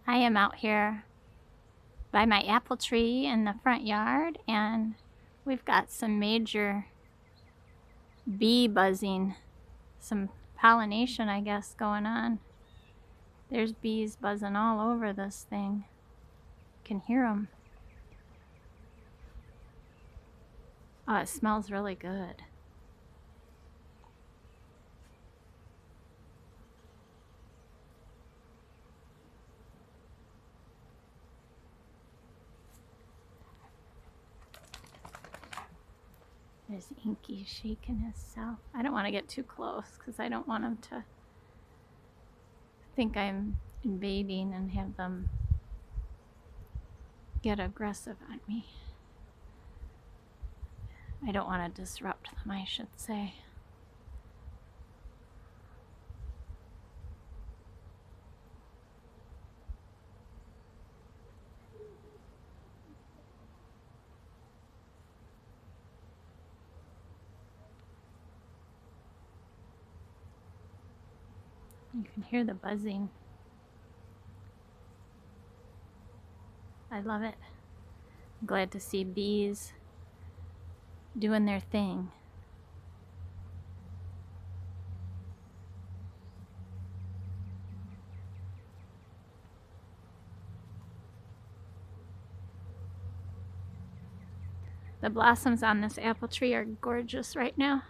I am out here by my apple tree in the front yard, and we've got some major bee buzzing, some pollination, I guess, going on. There's bees buzzing all over this thing. Can hear them. Oh, it smells really good. There's Inky shaking himself. I don't want to get too close because I don't want him to think I'm invading and have them get aggressive on me. I don't want to disrupt them, I should say. You can hear the buzzing. I love it. I'm glad to see bees doing their thing. The blossoms on this apple tree are gorgeous right now.